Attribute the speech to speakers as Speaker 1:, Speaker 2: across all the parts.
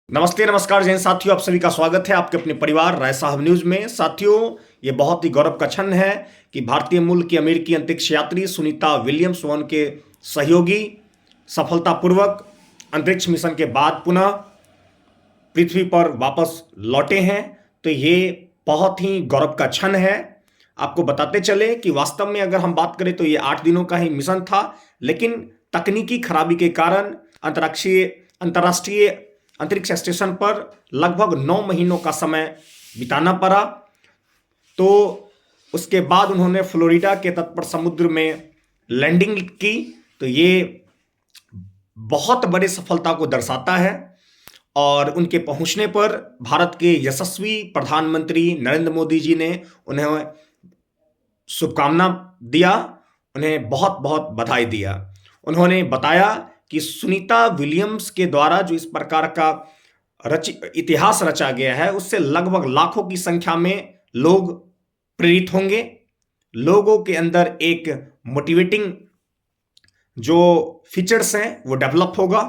Speaker 1: नमस्ते नमस्कार जैन साथियों, आप सभी का स्वागत है आपके अपने परिवार राय साहब न्यूज में। साथियों, ये बहुत ही गौरव का क्षण है कि भारतीय मूल की अमेरिकी अंतरिक्ष यात्री सुनीता विलियम्स व उनके सहयोगी सफलतापूर्वक अंतरिक्ष मिशन के बाद पुनः पृथ्वी पर वापस लौटे हैं। तो ये बहुत ही गौरव का क्षण है। आपको बताते चले कि वास्तव में अगर हम बात करें तो ये 8 दिनों का ही मिशन था, लेकिन तकनीकी खराबी के कारण अंतर्राष्ट्रीय अंतरिक्ष स्टेशन पर लगभग 9 महीनों का समय बिताना पड़ा। तो उसके बाद उन्होंने फ्लोरिडा के तट पर समुद्र में लैंडिंग की। तो ये बहुत बड़ी सफलता को दर्शाता है और उनके पहुंचने पर भारत के यशस्वी प्रधानमंत्री नरेंद्र मोदी जी ने उन्हें शुभकामना दिया, उन्हें बहुत बहुत बधाई दिया। उन्होंने बताया कि सुनीता विलियम्स के द्वारा जो इस प्रकार का इतिहास रचा गया है, उससे लगभग लाखों की संख्या में लोग प्रेरित होंगे। लोगों के अंदर एक मोटिवेटिंग जो फीचर्स हैं वो डेवलप होगा।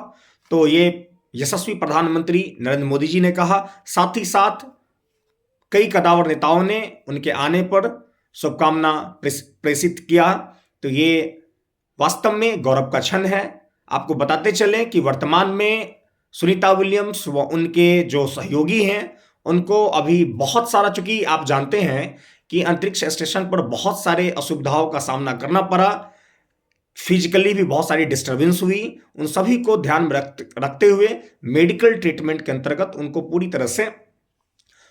Speaker 1: तो ये यशस्वी प्रधानमंत्री नरेंद्र मोदी जी ने कहा। साथ ही साथ कई कदावर नेताओं ने उनके आने पर शुभकामना प्रेषित किया। तो ये वास्तव में गौरव का क्षण है। आपको बताते चलें कि वर्तमान में सुनीता विलियम्स व उनके जो सहयोगी हैं उनको अभी बहुत सारा, चूंकि आप जानते हैं कि अंतरिक्ष स्टेशन पर बहुत सारे असुविधाओं का सामना करना पड़ा, फिजिकली भी बहुत सारी डिस्टर्बेंस हुई। उन सभी को ध्यान में रखते हुए मेडिकल ट्रीटमेंट के अंतर्गत उनको पूरी तरह से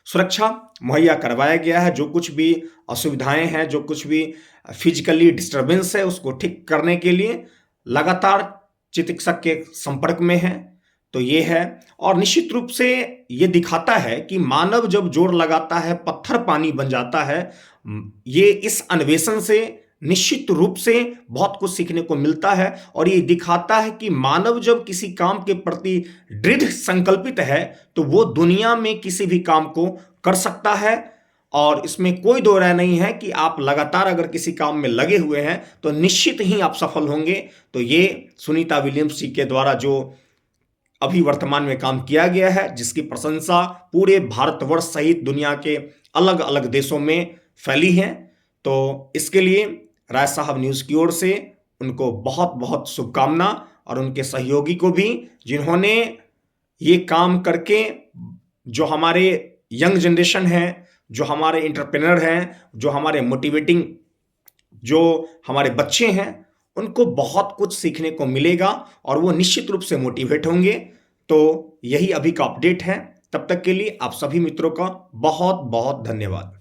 Speaker 1: सुरक्षा मुहैया करवाया गया है। जो कुछ भी असुविधाएं हैं, जो कुछ भी फिजिकली डिस्टर्बेंस है, उसको ठीक करने के लिए लगातार चिकित्सक के संपर्क में है। तो ये है, और निश्चित रूप से ये दिखाता है कि मानव जब जोर लगाता है पत्थर पानी बन जाता है। ये इस अन्वेषण से निश्चित रूप से बहुत कुछ सीखने को मिलता है और ये दिखाता है कि मानव जब किसी काम के प्रति दृढ़ संकल्पित है तो वो दुनिया में किसी भी काम को कर सकता है। और इसमें कोई दो राय नहीं है कि आप लगातार अगर किसी काम में लगे हुए हैं तो निश्चित ही आप सफल होंगे। तो ये सुनीता विलियम्स जी के द्वारा जो अभी वर्तमान में काम किया गया है, जिसकी प्रशंसा पूरे भारतवर्ष सहित दुनिया के अलग अलग देशों में फैली है, तो इसके लिए राय साहब न्यूज़ की ओर से उनको बहुत बहुत शुभकामना, और उनके सहयोगी को भी, जिन्होंने ये काम करके जो हमारे यंग जनरेशन है, जो हमारे एंटरप्रेन्योर हैं, जो हमारे मोटिवेटिंग जो हमारे बच्चे हैं, उनको बहुत कुछ सीखने को मिलेगा और वो निश्चित रूप से मोटिवेट होंगे। तो यही अभी का अपडेट है। तब तक के लिए आप सभी मित्रों का बहुत बहुत धन्यवाद।